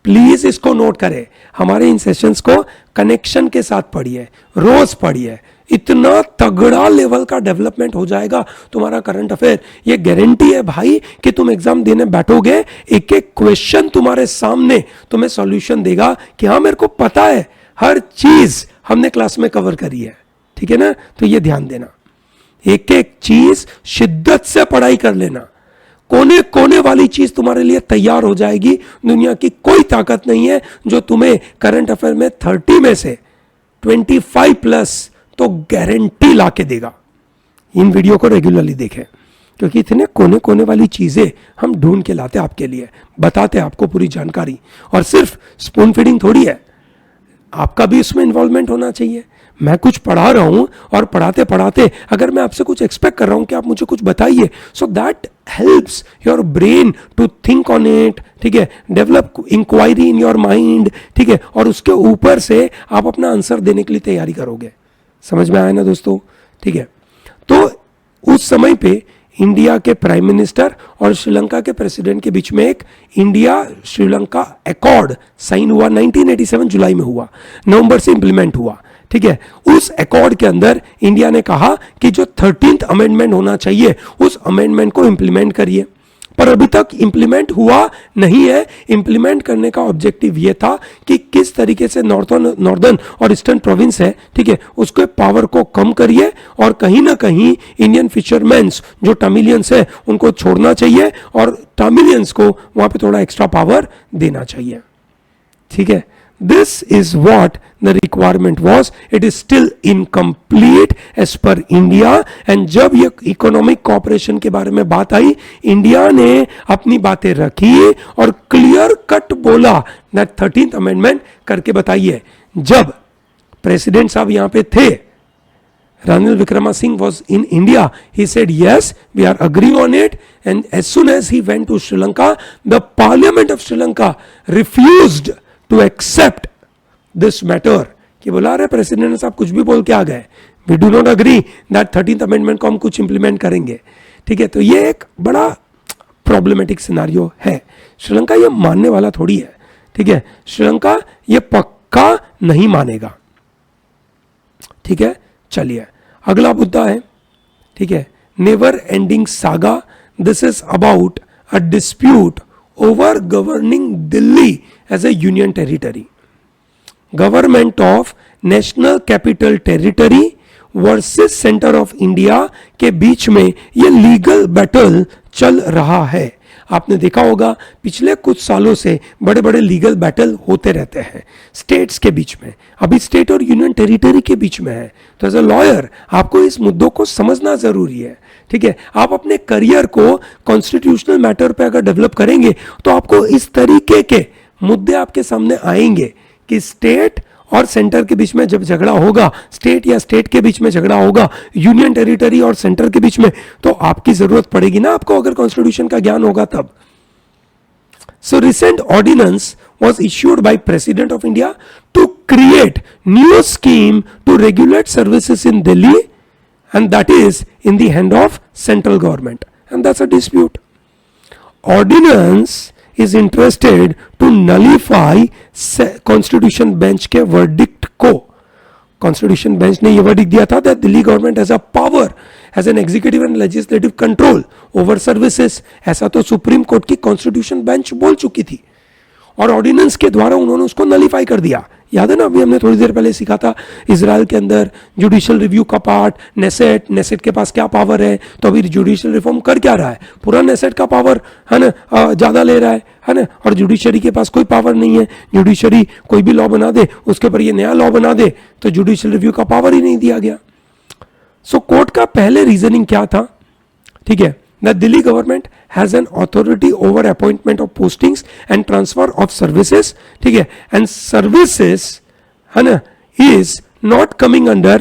प्लीज इसको नोट करें। हमारे इन सेशंस को कनेक्शन के साथ पढ़िए, रोज पढ़िए, इतना तगड़ा लेवल का डेवलपमेंट हो जाएगा तुम्हारा करंट अफेयर। ये गारंटी है भाई कि तुम एग्जाम देने बैठोगे, एक एक क्वेश्चन तुम्हारे सामने तुम्हें सॉल्यूशन देगा कि हाँ मेरे को पता है, हर चीज हमने क्लास में कवर करी है, ठीक है ना। तो ये ध्यान देना, एक एक चीज शिद्दत से पढ़ाई कर लेना, कोने कोने वाली चीज तुम्हारे लिए तैयार हो जाएगी। दुनिया की कोई ताकत नहीं है जो तुम्हें करंट अफेयर में 30 में से 25 प्लस तो गारंटी ला के देगा। इन वीडियो को रेगुलरली देखें, क्योंकि इतने कोने कोने वाली चीजें हम ढूंढ के लाते आपके लिए, बताते आपको पूरी जानकारी। और सिर्फ स्पून फीडिंग थोड़ी है, आपका भी इसमें इन्वॉल्वमेंट होना चाहिए। मैं कुछ पढ़ा रहा हूं और पढ़ाते पढ़ाते अगर मैं आपसे कुछ एक्सपेक्ट कर रहा हूं कि आप मुझे कुछ बताइए, so that helps your brain to think on it, ठीक है, develop inquiry in your mind, ठीक है, और उसके ऊपर से आप अपना आंसर देने के लिए तैयारी करोगे। समझ में आया ना दोस्तों, ठीक है। तो उस समय पे इंडिया के प्राइम मिनिस्टर और श्रीलंका के प्रेसिडेंट के बीच में एक इंडिया श्रीलंका अकॉर्ड साइन हुआ, 1987 जुलाई में हुआ, नवंबर से इंप्लीमेंट हुआ, ठीक है। उस अकॉर्ड के अंदर इंडिया ने कहा कि जो 13th अमेंडमेंट होना चाहिए उस अमेंडमेंट को इंप्लीमेंट करिए, पर अभी तक इंप्लीमेंट हुआ नहीं है। इंप्लीमेंट करने का ऑब्जेक्टिव यह था कि किस तरीके से नॉर्दर्न और ईस्टर्न प्रोविंस है, ठीक है, उसके पावर को कम करिए और कहीं ना कहीं इंडियन फिशरमैन्स जो तमिलियंस है उनको छोड़ना चाहिए और तमिलियंस को वहां पे थोड़ा एक्स्ट्रा पावर देना चाहिए, ठीक है। This is what the requirement was. It is still incomplete as per India. And जब ये इकोनॉमिक कॉपरेशन के बारे में बात आई, इंडिया ने अपनी बातें रखी और क्लियर कट बोला that 13th अमेंडमेंट करके बताइए। जब प्रेसिडेंट साहब यहां पे थे, Ranil Wickremesinghe was in India. He said, yes, we are agreeing on it. And as soon as he went to Sri Lanka, the Parliament of Sri Lanka refused to accept this matter. कि बोला अरे president साहब कुछ भी बोल के आ गए, we do not agree that 13th amendment को हम कुछ इंप्लीमेंट करेंगे, ठीक है। तो ये एक बड़ा प्रॉब्लमेटिक सिनारियो है। श्रीलंका ये मानने वाला थोड़ी है, ठीक है, श्रीलंका ये पक्का नहीं मानेगा, ठीक है। चलिए अगला मुद्दा है, ठीक है, never ending saga. This is about a dispute over governing Delhi as a union territory. Government of national capital territory versus centre of India के बीच में ये लीगल बैटल चल रहा है। आपने देखा होगा पिछले कुछ सालों से बड़े बड़े लीगल बैटल होते रहते हैं स्टेट्स के बीच में, अभी स्टेट और यूनियन टेरिटरी के बीच में है। तो एज अ लॉयर आपको इस मुद्दों को समझना जरूरी है, ठीक है। आप अपने करियर को कॉन्स्टिट्यूशनल मैटर पे अगर डेवलप करेंगे तो आपको इस तरीके के मुद्दे आपके सामने आएंगे कि स्टेट और सेंटर के बीच में जब झगड़ा होगा, स्टेट या स्टेट के बीच में झगड़ा होगा, यूनियन टेरिटरी और सेंटर के बीच में, तो आपकी जरूरत पड़ेगी ना आपको, अगर कॉन्स्टिट्यूशन का ज्ञान होगा तब। So recent ordinance was issued by President of India to create new scheme to regulate services in Delhi, and that is in the hand of central government, and that's a dispute. Ordinance is interested to nullify constitution bench के verdict को। constitution bench ने ये verdict दिया था that Delhi government has a power as an executive and legislative control over services। ऐसा तो supreme court की constitution bench बोल चुकी थी और ऑर्डिनेंस के द्वारा उन्होंने उसको नलीफाई कर दिया। याद है ना, अभी हमने थोड़ी देर पहले सीखा था इजराइल के अंदर जुडिशियल रिव्यू का पार्ट, नेसेट के पास क्या पावर है, तो अभी जुडिशियल रिफॉर्म कर क्या रहा है, पूरा नेसेट का पावर है ना ज्यादा ले रहा है ना, और जुडिशरी के पास कोई पावर नहीं है। जुडिशरी कोई भी लॉ बना दे, उसके ऊपर ये नया लॉ बना दे, तो जुडिशियल रिव्यू का पावर ही नहीं दिया गया। सो कोर्ट का पहले रीजनिंग क्या था, ठीक है, the Delhi government has an authority over appointment of postings and transfer of services, ठीक है, and services है ना is not coming under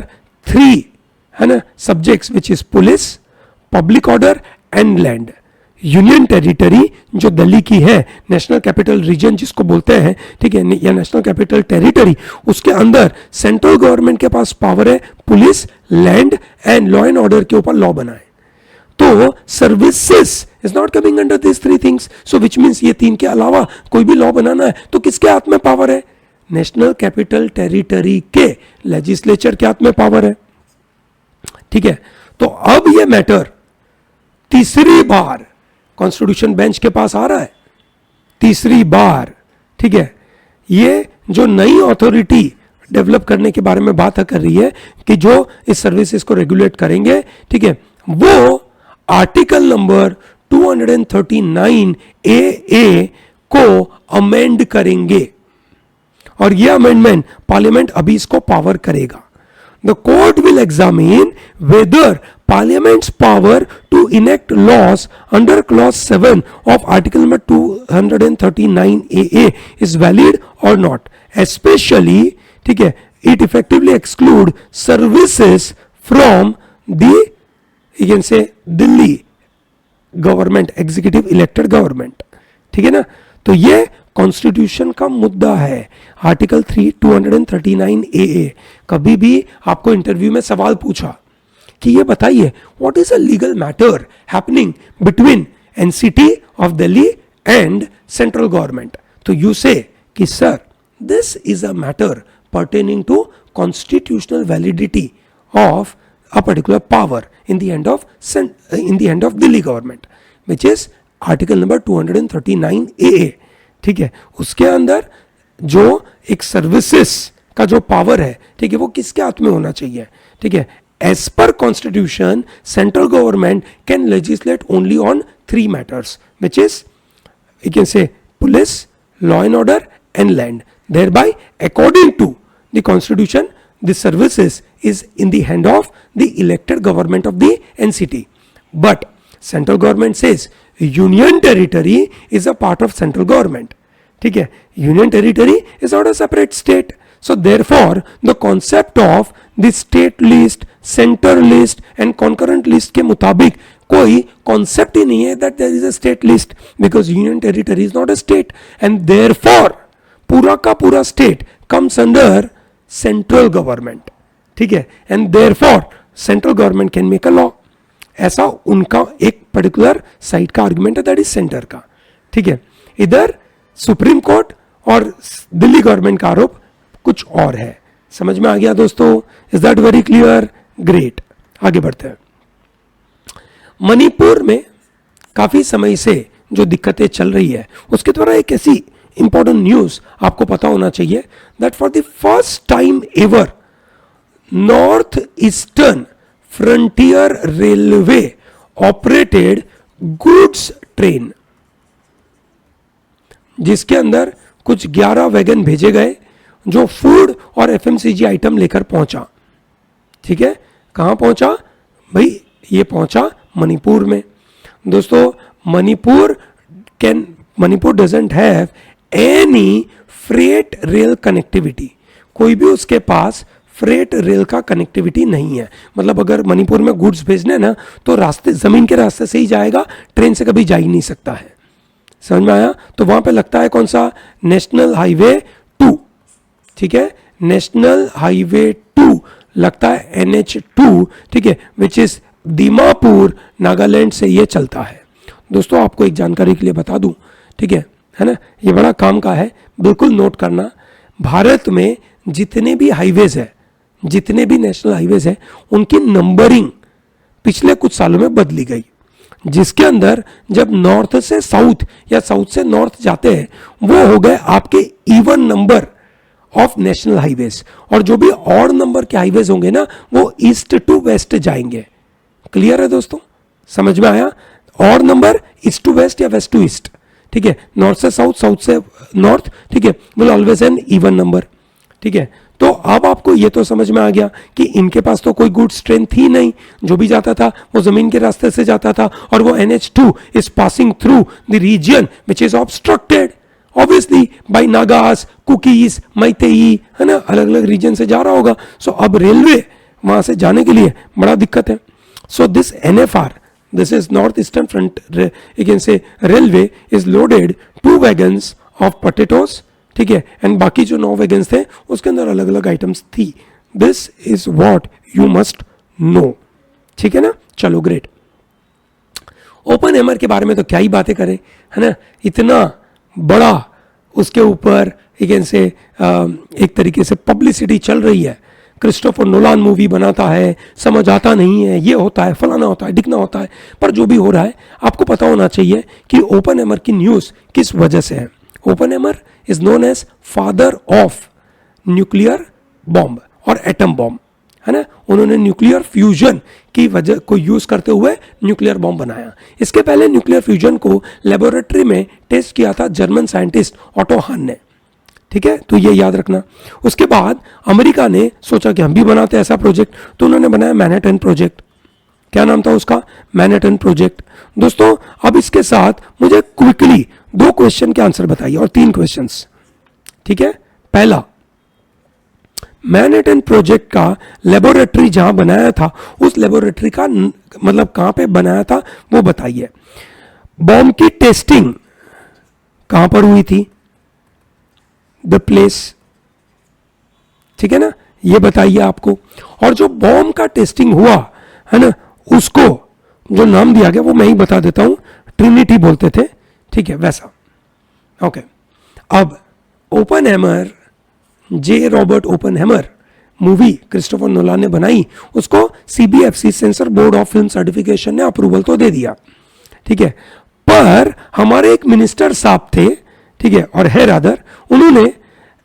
3 है ना subjects which is police, public order and land। Union territory जो दिल्ली की है, नेशनल कैपिटल रीजन जिसको बोलते हैं, ठीक है, या नेशनल कैपिटल टेरिटरी, उसके अंदर सेंट्रल गवर्नमेंट के पास पावर है police, land and law and order के ऊपर लॉ बनाए। तो services is not coming under this 3 things, so which means ये 3 के अलावा कोई भी लॉ बनाना है तो किसके हाथ में पावर है, नेशनल कैपिटल टेरिटरी के लेजिस्लेचर के हाथ में पावर है, ठीक है। तो अब ये मैटर तीसरी बार कॉन्स्टिट्यूशन बेंच के पास आ रहा है, तीसरी बार, ठीक है। ये जो नई अथॉरिटी डेवलप करने के बारे में बात कर रही है कि जो इस सर्विसेज को रेगुलेट करेंगे, ठीक है, वो आर्टिकल नंबर 239 AA को अमेंड करेंगे और यह अमेंडमेंट पार्लियामेंट अभी इसको पावर करेगा। The court will examine whether parliament's power to enact laws under clause 7 of article number 239 AA is valid और नॉट, एस्पेशली, ठीक है, it effectively exclude services from the you can say Delhi government, executive elected government, ठीक है ना। तो ये constitution का मुद्दा है, आर्टिकल 239 AA। कभी भी आपको इंटरव्यू में सवाल पूछा कि ये बताइए what is a legal matter happening between NCT of Delhi and central government, तो यू से कि sir this is a matter pertaining to constitutional validity of a particular power in the hand of Delhi government, which is article number 239 AA, ठीक है। उसके अंदर जो एक services का जो पावर है, ठीक है, वो किसके हाथ में होना चाहिए, ठीक है। As per constitution central government can legislate only on 3 matters, which is you can say police, law and order and land. Thereby, according to the constitution, the services is in the hand of the elected government of the NCT. But central government says union territory is a part of central government. ठीक है, union territory is not a separate state. So therefore, the concept of the state list, center list and concurrent list के मुताबिक कोई concept ही नहीं है that there is a state list, because union territory is not a state, and therefore पूरा का पूरा state comes under central government, ठीक है, and therefore central government can make a law. ऐसा उनका एक पर्टिकुलर साइड का आर्गुमेंट है, दैट इज सेंटर का, ठीक है। इधर सुप्रीम कोर्ट और दिल्ली गवर्नमेंट का आरोप कुछ और है। समझ में आ गया दोस्तों? Is that very clear? Great, आगे बढ़ते हैं। मणिपुर में काफी समय से जो दिक्कतें चल रही है उसके द्वारा एक ऐसी इंपॉर्टेंट न्यूज आपको पता होना चाहिए that for the first time ever north eastern frontier railway operated goods train, जिसके अंदर कुछ 11 वैगन भेजे गए जो फूड और एफएमसीजी आइटम लेकर पहुंचा। ठीक है, कहां पहुंचा भाई? ये पहुंचा मणिपुर में। दोस्तों Manipur doesn't have any freight rail connectivity, कोई भी उसके पास फ्रेट रेल का कनेक्टिविटी नहीं है। मतलब अगर मणिपुर में गुड्स भेजने ना तो रास्ते, जमीन के रास्ते से ही जाएगा, ट्रेन से कभी जा ही नहीं सकता है। समझ में आया? तो वहां पे लगता है कौन सा? National highway 2। ठीक है, नेशनल हाईवे 2 लगता है NH2। ठीक है, विच इज दीमापुर नागालैंड से ये चलता है। दोस्तों आपको एक जानकारी के लिए बता दूं, ठीक है ना, ये बड़ा काम का है, बिल्कुल नोट करना। भारत में जितने भी हाईवेज है, जितने भी नेशनल हाईवेज है, उनकी नंबरिंग पिछले कुछ सालों में बदली गई, जिसके अंदर जब नॉर्थ से साउथ या साउथ से नॉर्थ जाते हैं वो हो गए आपके even number of national highways, और जो भी ऑड नंबर के हाईवेज होंगे ना वो ईस्ट टू वेस्ट जाएंगे। क्लियर है दोस्तों? समझ में आया? Odd number east to west या वेस्ट टू ईस्ट। ठीक है, नॉर्थ से साउथ, साउथ से नॉर्थ। ठीक है, will always an even number. ठीक है, तो अब आपको ये तो समझ में आ गया कि इनके पास तो कोई गुड्स ट्रेन थी नहीं, जो भी जाता था वो जमीन के रास्ते से जाता था, और वो NH2 is passing through the region which is obstructed obviously by Nagas, Kukis, Meitei, है ना, अलग अलग रीजन से जा रहा होगा। सो अब रेलवे वहां से जाने के लिए बड़ा दिक्कत है। So this NFR, this is North Eastern Front, you can say railway is loaded 2 wagons of potatoes, ठीक है, एंड बाकी जो 9 वैगन्स थे उसके अंदर अलग अलग आइटम्स थी। This is what you must know. ठीक है ना, चलो ग्रेट। ओपन हैमर के बारे में तो क्या ही बातें करें, है ना, इतना बड़ा उसके ऊपर यू कैन से एक तरीके से पब्लिसिटी चल रही है। क्रिस्टोफर नोलान मूवी बनाता है, समझ आता नहीं है, ये होता है, फलाना होता है, डिकना होता है, पर जो भी हो रहा है आपको पता होना चाहिए कि ओपन हैमर की न्यूज़ किस वजह से है। Oppenheimer is known as father of nuclear bomb और एटम बॉम्ब, है ना। उन्होंने न्यूक्लियर फ्यूजन की वजह को यूज करते हुए न्यूक्लियर बॉम्ब बनाया। इसके पहले न्यूक्लियर फ्यूजन को लेबोरेटरी में टेस्ट किया था जर्मन साइंटिस्ट ऑटो हान ने। ठीक है, तो ये याद रखना। उसके बाद अमेरिका ने सोचा कि हम भी बनाते हैं ऐसा प्रोजेक्ट, तो उन्होंने बनाया मैनहट्टन प्रोजेक्ट। क्या नाम था उसका? Manhattan project. दोस्तों अब इसके साथ मुझे क्विकली 2 क्वेश्चन के आंसर बताइए, और 3 क्वेश्चंस। ठीक है, पहला, मैनहट्टन प्रोजेक्ट का लेबोरेटरी जहां बनाया था उस लेबोरेटरी का मतलब कहां पे बनाया था वो बताइए। बॉम्ब की टेस्टिंग कहां पर हुई थी? द प्लेस, ठीक है ना, ये बताइए आपको। और जो बॉम्ब का टेस्टिंग हुआ है ना, उसको जो नाम दिया गया वो मैं ही बता देता हूं, ट्रिनिटी बोलते थे। ठीक है, वैसा। ओके, अब ओपनहेमर, जे रॉबर्ट ओपनहेमर मूवी क्रिस्टोफर नोलान ने बनाई, उसको CBFC sensor board of film certification ने अप्रूवल तो दे दिया। ठीक है, पर हमारे एक मिनिस्टर साहब थे, ठीक है, और है रादर, उन्होंने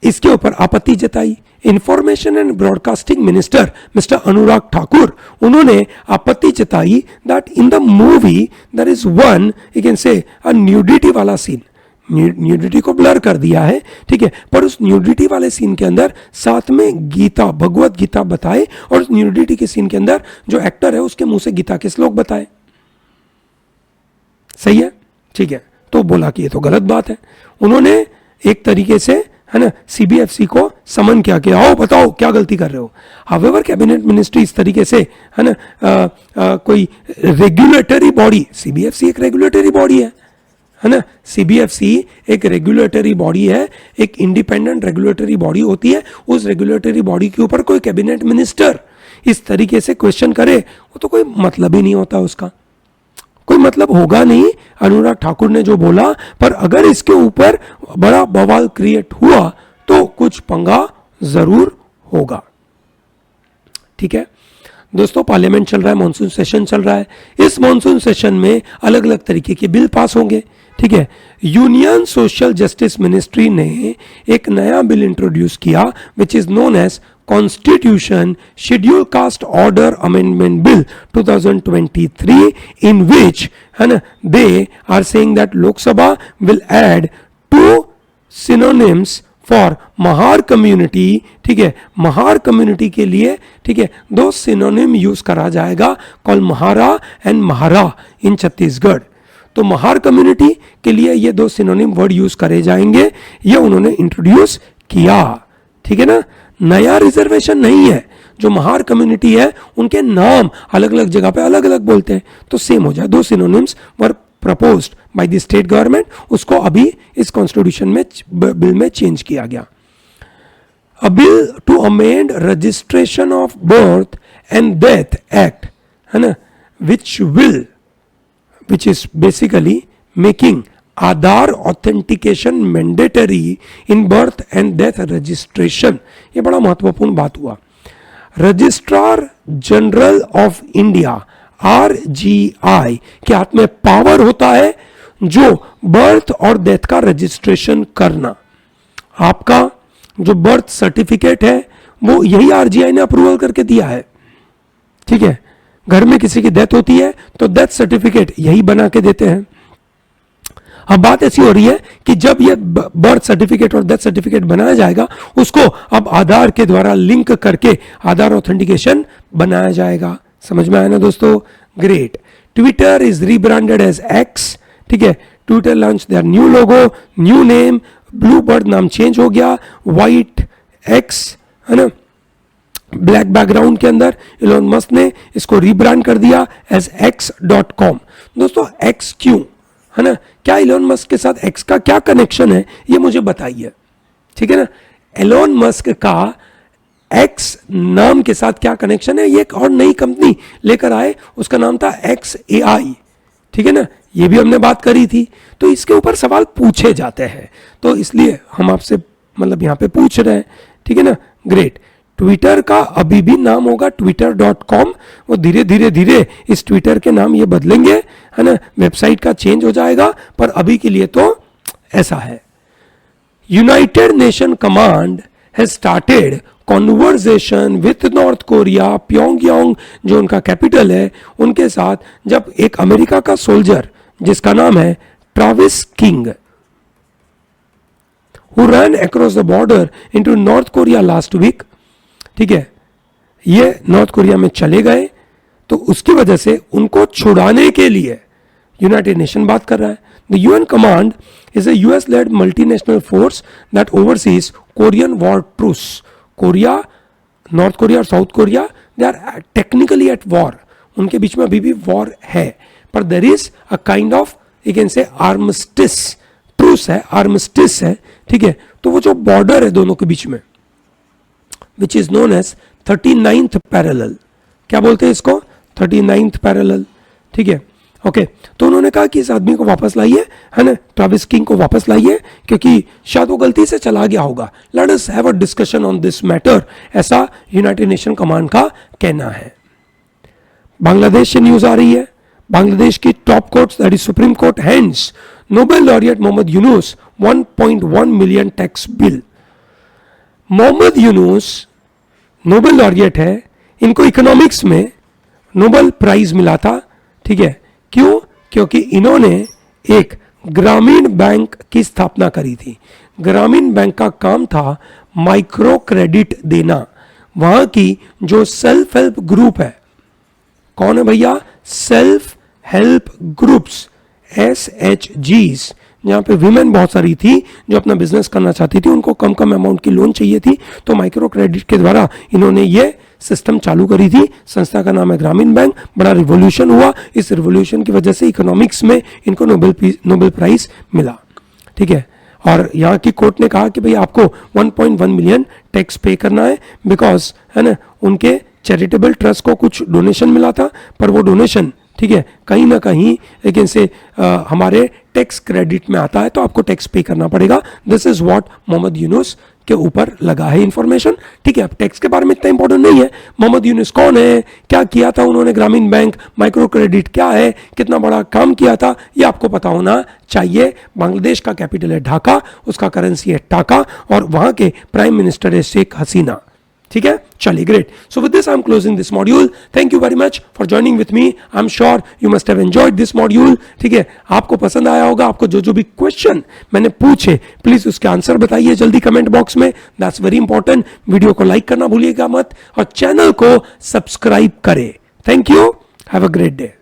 इसके ऊपर आपत्ति जताई। Information and broadcasting minister mister Anurag Thakur, उन्होंने आपत्ति जताई that in the movie there is one, you can say, a nudity वाला सीन। न्यूडिटी को ब्लर कर दिया है, ठीक है, पर उस न्यूडिटी वाले सीन के अंदर साथ में गीता, भगवत गीता बताए, और उस न्यूडिटी के सीन के अंदर जो एक्टर है उसके मुंह से गीता के श्लोक बताए। सही है, ठीक है। तो बोला कि ये तो गलत बात है। उन्होंने एक तरीके से, है ना, CBFC को समन किया कि आओ बताओ क्या गलती कर रहे हो। हावेवर कैबिनेट मिनिस्ट्री इस तरीके से, है ना, कोई रेगुलेटरी बॉडी, CBFC एक रेगुलेटरी बॉडी है ना, CBFC एक रेगुलेटरी बॉडी है, एक इंडिपेंडेंट रेगुलेटरी बॉडी होती है। उस रेगुलेटरी बॉडी के ऊपर कोई कैबिनेट मिनिस्टर इस तरीके से क्वेश्चन करे, वो तो कोई मतलब ही नहीं होता, उसका कोई मतलब होगा नहीं। अनुराग ठाकुर ने जो बोला, पर अगर इसके ऊपर बड़ा बवाल क्रिएट हुआ तो कुछ पंगा जरूर होगा। ठीक है दोस्तों, पार्लियामेंट चल रहा है, मॉनसून सेशन चल रहा है। इस मॉनसून सेशन में अलग अलग तरीके के बिल पास होंगे। ठीक है, यूनियन सोशल जस्टिस मिनिस्ट्री ने एक नया बिल इंट्रोड्यूस किया which is known as constitution schedule caste order amendment bill 2023 in which, है ना, they are saying that Lok Sabha will add 2 synonyms for Mahar community, ठीक है, महार कम्युनिटी के लिए, ठीक है, 2 सिनोनिम यूज करा जाएगा कॉल महारा एंड महारा इन छत्तीसगढ़। तो महार कम्युनिटी के लिए ये 2 सिनोनिम वर्ड यूज करे जाएंगे, ये उन्होंने इंट्रोड्यूस किया, ठीक है ना। नया रिजर्वेशन नहीं है, जो महार कम्युनिटी है उनके नाम अलग अलग जगह पे अलग अलग बोलते हैं, तो सेम हो जाए। 2 synonyms were proposed by the state government, उसको अभी इस कॉन्स्टिट्यूशन में बिल में चेंज किया गया। A bill to amend registration of birth and death act, है ना, which is basically making Aadhaar authentication mandatory in birth and death registration। ये बड़ा महत्वपूर्ण बात हुआ। Registrar general of India RGI के हाथ में पावर होता है जो बर्थ और डेथ का रजिस्ट्रेशन करना। आपका जो बर्थ सर्टिफिकेट है वो यही RGI ने अप्रूवल करके दिया है, ठीक है। घर में किसी की डेथ होती है तो डेथ सर्टिफिकेट यही बना के देते हैं। अब बात ऐसी हो रही है कि जब ये बर्थ सर्टिफिकेट और डेथ सर्टिफिकेट बनाया जाएगा, उसको अब आधार के द्वारा लिंक करके आधार ऑथेंटिकेशन बनाया जाएगा। समझ में आया ना दोस्तों? Great. Twitter is rebranded as X, ठीक है। Twitter launch their new logo, new name, blue bird नाम चेंज हो गया, व्हाइट एक्स, है ना, ब्लैक बैकग्राउंड के अंदर इलोन मस्क ने इसको रीब्रांड कर दिया एज x.com। दोस्तों एक्स क्यों, है ना, क्या इलोन मस्क के साथ एक्स का क्या कनेक्शन है, ये मुझे बताइए, ठीक है ना। एलोन मस्क का एक्स नाम के साथ क्या कनेक्शन है? ये एक और नई कंपनी लेकर आए, उसका नाम था XAI, ठीक है ना, ये भी हमने बात करी थी। तो इसके ऊपर सवाल पूछे जाते हैं, तो इसलिए हम आपसे मतलब यहां पे पूछ रहे हैं, ठीक है ना। ग्रेट। ट्विटर का अभी भी नाम होगा twitter.com, वो धीरे धीरे इस ट्विटर के नाम ये बदलेंगे, है ना, वेबसाइट का चेंज हो जाएगा, पर अभी के लिए तो ऐसा है। United nation command has started conversation with north Korea, Pyongyang जो उनका कैपिटल है, उनके साथ, जब एक अमेरिका का सोल्जर जिसका नाम है Travis king, who ran across the border into North Korea last week, ठीक है, ये नॉर्थ कोरिया में चले गए, तो उसकी वजह से उनको छुड़ाने के लिए यूनाइटेड नेशन बात कर रहा है। The UN command is a US led multinational force that oversees Korean war truce। Korea, North Korea और South Korea, they are technically at war, उनके बीच में अभी भी वॉर है, पर there is a kind of you can say armistice, truce है, armistice है, ठीक है। तो वो जो बॉर्डर है दोनों के बीच में, which is known as 39th parallel, क्या बोलते हैं इसको? 39th पैरेलल, ठीक है, ओके। तो उन्होंने कहा कि इस आदमी को वापस लाइए, है ना, ट्रेविस किंग को वापस लाइए, क्योंकि शायद वो गलती से चला गया होगा। Let us have a discussion on this matter, ऐसा यूनाइटेड नेशन कमांड का कहना है। बांग्लादेश से न्यूज आ रही है, बांग्लादेश की top court that is supreme court hands Nobel laureate Mohammad Yunus 1.1 million tax bill. Mohammad Yunus Nobel laureate है, इनको इकोनॉमिक्स में नोबेल प्राइज मिला था, ठीक है। क्यों? क्योंकि इन्होंने एक ग्रामीण बैंक की स्थापना करी थी। ग्रामीण बैंक का काम था माइक्रो क्रेडिट देना। वहां की जो सेल्फ हेल्प ग्रुप है, कौन है भैया? सेल्फ हेल्प ग्रुप्स, SHGs, जहां पे विमेन बहुत सारी थी जो अपना बिजनेस करना चाहती थी, उनको कम कम अमाउंट की लोन चाहिए थी, तो माइक्रो क्रेडिट के द्वारा इन्होंने ये सिस्टम चालू करी थी। संस्था का नाम है ग्रामीण बैंक। बड़ा रिवॉल्यूशन हुआ, इस रिवॉल्यूशन की वजह से इकोनॉमिक्स में इनको नोबेल प्राइज मिला, ठीक है। और यहाँ की कोर्ट ने कहा कि भाई आपको 1.1 मिलियन टैक्स पे करना है, बिकॉज, है ना, उनके चैरिटेबल ट्रस्ट को कुछ डोनेशन मिला था, पर वो डोनेशन, ठीक है, कहीं ना कहीं लेकिन से हमारे टैक्स क्रेडिट में आता है, तो आपको टैक्स पे करना पड़ेगा। This is what Mohammad Yunus के ऊपर लगा है इंफॉर्मेशन, ठीक है। अब टैक्स के बारे में इतना इंपॉर्टेंट नहीं है, मोहम्मद यूनुस कौन है, क्या किया था उन्होंने, ग्रामीण बैंक माइक्रो क्रेडिट क्या है, कितना बड़ा काम किया था, ये आपको पता होना चाहिए। बांग्लादेश का कैपिटल है ढाका, उसका करेंसी है टाका, और वहां के प्राइम मिनिस्टर है शेख हसीना, ठीक है। चलिए, great. So with this I am closing this module. Thank you very much for joining with me. I am sure you must have enjoyed this module, ठीक है। आपको पसंद आया होगा। आपको जो जो भी क्वेश्चन मैंने पूछे, प्लीज उसके आंसर बताइए जल्दी कमेंट बॉक्स में, दैट्स वेरी इंपॉर्टेंट। वीडियो को लाइक करना भूलिएगा मत, और चैनल को सब्सक्राइब करें। Thank you, have a great day.